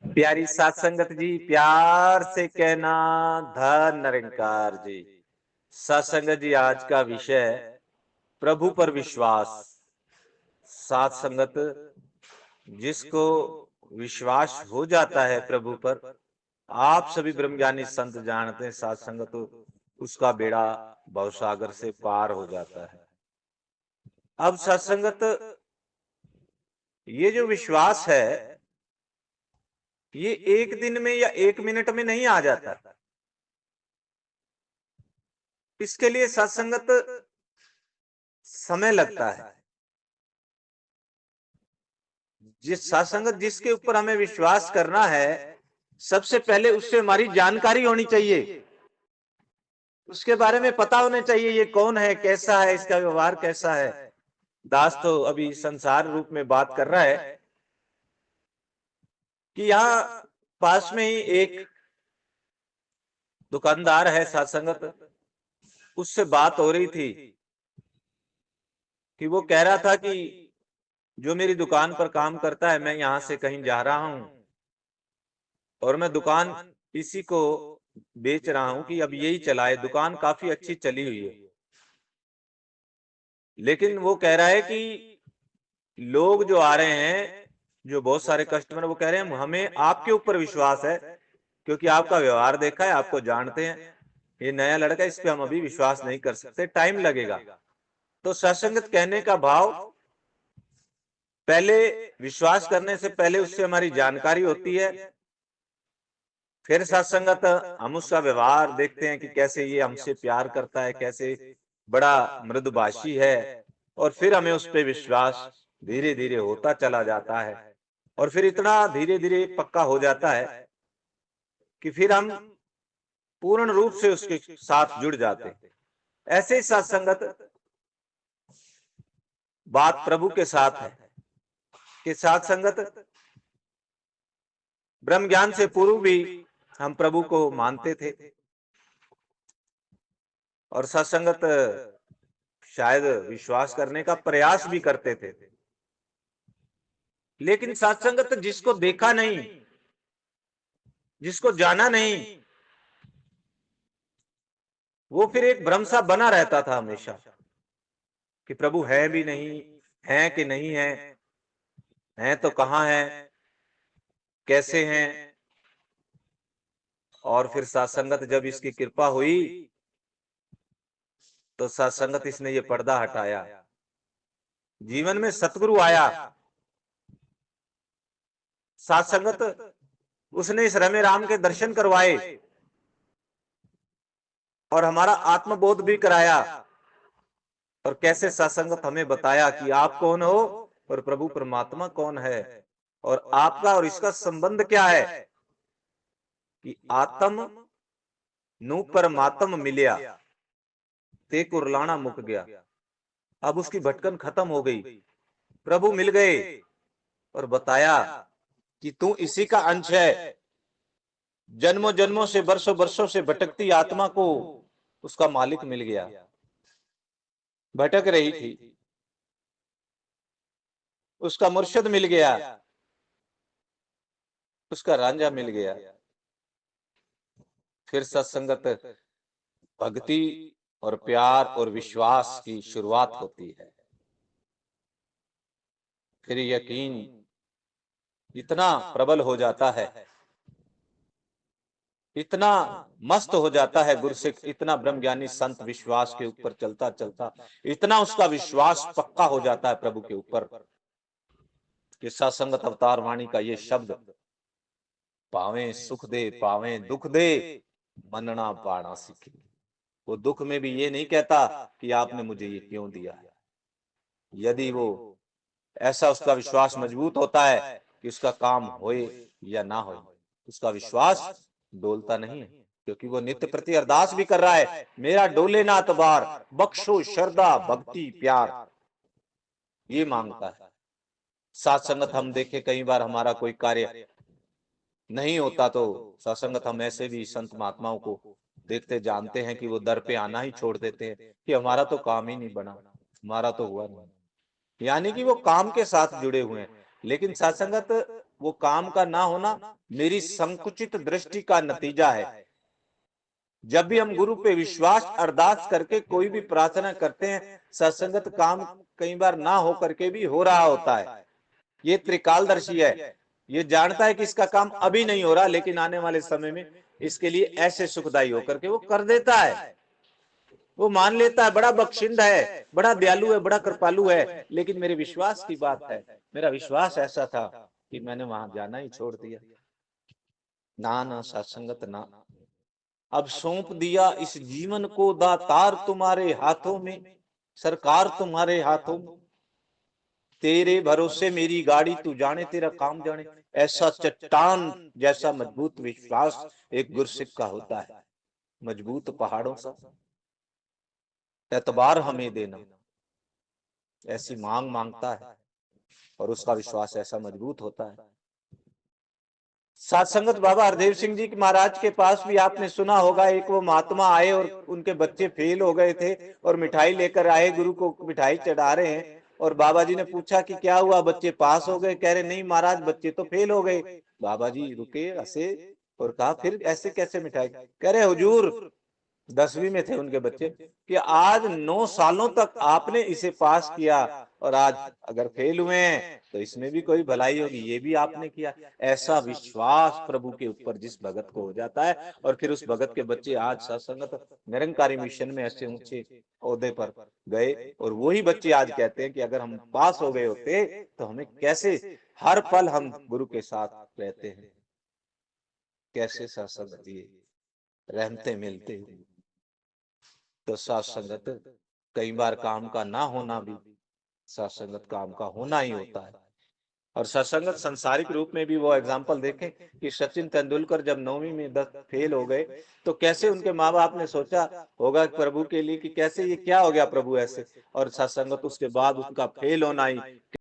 प्यारी सात संगत जी, प्यार से कहना धन निरंकार जी। सात संगत जी, आज का विषय प्रभु पर विश्वास। सात संगत, जिसको विश्वास हो जाता है प्रभु पर, आप सभी ब्रह्मज्ञानी संत जानते हैं सात संगत, उसका बेड़ा भवसागर से पार हो जाता है। अब सात संगत, ये जो विश्वास है, ये एक दिन में या एक मिनट में नहीं आ जाता। इसके लिए सत्संगत समय लगता है। जिस सत्संगत जिसके ऊपर हमें विश्वास करना है, सबसे पहले उससे हमारी जानकारी होनी चाहिए, उसके बारे में पता होना चाहिए ये कौन है, कैसा है, इसका व्यवहार कैसा है। दास तो अभी संसार रूप में बात कर रहा है कि यहाँ पास में ही एक दुकानदार है सत्संगत, उससे बात हो रही थी कि वो कह रहा था कि जो मेरी दुकान पर काम करता है, मैं यहां से कहीं जा रहा हूं और मैं दुकान इसी को बेच रहा हूं कि अब यही चलाए। दुकान काफी अच्छी चली हुई है, लेकिन वो कह रहा है कि लोग जो आ रहे हैं, जो बहुत सारे कस्टमर, वो कह रहे हैं हमें आपके ऊपर विश्वास है, क्योंकि आपका व्यवहार देखा है, आपको जानते हैं। ये नया लड़का, इस पे हम अभी विश्वास नहीं कर सकते, टाइम लगेगा। तो सत्संगत कहने का भाव, पहले विश्वास करने से पहले उससे हमारी जानकारी होती है, फिर सत्संगत हम उसका व्यवहार देखते हैं कि कैसे ये हमसे प्यार करता है, कैसे बड़ा मृदुभाषी है, और फिर हमें उस पर विश्वास धीरे धीरे होता चला जाता है, और फिर इतना धीरे धीरे पक्का हो जाता है कि फिर हम पूर्ण रूप से उसके साथ जुड़ जाते हैं। ऐसे ही सत्संगत बात प्रभु के साथ है कि सत्संगत ब्रह्म ज्ञान से पूर्व भी हम प्रभु को मानते थे, और सत्संगत शायद विश्वास करने का प्रयास भी करते थे, लेकिन सत्संगत जिसको देखा नहीं, जिसको जाना नहीं, वो फिर एक भ्रम सा बना रहता था हमेशा कि प्रभु है भी नहीं, है कि नहीं है, तो कहां है, कैसे हैं। और फिर सत्संगत जब इसकी कृपा हुई, तो सत्संगत इसने ये पर्दा हटाया, जीवन में सतगुरु आया। सत्संगत उसने इस रमे राम के दर्शन करवाए और हमारा आत्मबोध भी कराया, और कैसे सत्संगत हमें बताया कि आप कौन हो और प्रभु परमात्मा कौन है, और आपका और इसका संबंध क्या है, कि आत्म नु परमात्म मिलिया ते कुरलाना मुक गया। अब उसकी भटकन खत्म हो गई, प्रभु मिल गए और बताया कि तू इसी का अंश है। जन्मों जन्मों से, वर्षों वर्षों से भटकती आत्मा को उसका मालिक मिल गया, भटक रही थी, उसका मुर्शिद मिल गया, उसका रांझा मिल गया। फिर सत्संगत भक्ति और प्यार और विश्वास की शुरुआत होती है। फिर यकीन इतना प्रबल हो जाता है, इतना मस्त हो जाता है गुरसिख, इतना ब्रह्मज्ञानी संत विश्वास के ऊपर चलता चलता इतना उसका विश्वास पक्का हो जाता है प्रभु के ऊपर, कि सत्संगत अवतार वाणी का ये शब्द, पावे सुख दे पावे दुख दे, मनना पाना सीखे। वो दुख में भी ये नहीं कहता कि आपने मुझे ये क्यों दिया है। यदि वो ऐसा उसका विश्वास मजबूत होता है कि उसका काम होए या ना होए, उसका विश्वास डोलता नहीं है, क्योंकि वो नित्य प्रति अरदास भी कर रहा है, मेरा डोले ना तबार, बख्शो श्रद्धा भक्ति प्यार, ये मांगता है। साथ संगत हम देखे कई बार हमारा कोई कार्य नहीं होता, तो सत्संगत हम ऐसे भी संत महात्माओं को देखते जानते हैं कि वो दर पे आना ही छोड़ देते हैं कि हमारा तो काम ही नहीं बना, हमारा तो हुआ नहीं। यानी कि वो काम के साथ जुड़े हुए हैं, लेकिन सत्संगत वो काम का ना होना मेरी संकुचित दृष्टि का नतीजा है। जब भी हम गुरु पे विश्वास अरदास करके कोई भी प्रार्थना करते हैं, सत्संगत काम कई बार ना हो करके भी हो रहा होता है। ये त्रिकालदर्शी है, ये जानता है कि इसका काम अभी नहीं हो रहा, लेकिन आने वाले समय में इसके लिए ऐसे सुखदायी होकर के वो कर देता है। वो मान लेता है बड़ा बख्शिंद है, बड़ा दयालु है, बड़ा कृपालु है, लेकिन मेरे विश्वास की बात है, मेरा विश्वास ऐसा था कि मैंने वहां जाना ही छोड़ दिया। ना ना सत्संगत ना, अब सौंप दिया इस जीवन को दातार तुम्हारे हाथों में, सरकार तुम्हारे हाथों में, तेरे भरोसे मेरी गाड़ी, तू जाने तेरा काम जाने। ऐसा चट्टान जैसा मजबूत विश्वास एक गुरसिख का होता है, मजबूत पहाड़ों सा। एतबार हमें देना, ऐसी मांग मांगता है और उसका विश्वास ऐसा मजबूत होता है। साथ संगत बाबा हरदेव सिंह जी महाराज के पास भी आपने सुना होगा, एक वो महात्मा आए और उनके बच्चे फेल हो गए थे और मिठाई लेकर आए, गुरु को मिठाई चढ़ा रहे हैं, और बाबा जी ने पूछा कि क्या हुआ, बच्चे पास हो गए? कह रहे नहीं महाराज, बच्चे तो फेल हो गए। बाबा जी रुके, हंसे और कहा फिर ऐसे कैसे मिठाई? कह रहे हुजूर, 10वीं में थे उनके बच्चे, कि आज 9 सालों तक आपने इसे पास किया और आज अगर फेल हुए हैं तो इसमें भी कोई भलाई होगी, ये भी आपने किया। ऐसा विश्वास प्रभु के ऊपर जिस भगत को हो जाता है, और फिर उस भगत के बच्चे आज सत्संगत निरंकारी मिशन में ऐसे ऊंचे ओहदे पर गए, और वही बच्चे आज कहते हैं कि अगर हम पास हो गए होते तो हमें कैसे हर पल हम गुरु के साथ रहते हैं, कैसे सत्संग दिए रहते मिलते हुए। तो सत्संगत कई बार काम का ना होना भी सत्संगत काम का होना ही होता है। और सत्संगत संसारिक रूप में भी वो एग्जाम्पल देखें कि सचिन तेंदुलकर जब 9वीं में 10 फेल हो गए, तो कैसे उनके माँ बाप ने सोचा होगा प्रभु के लिए कि कैसे ये क्या हो गया प्रभु ऐसे, और सत्संगत उसके बाद उनका फेल होना ही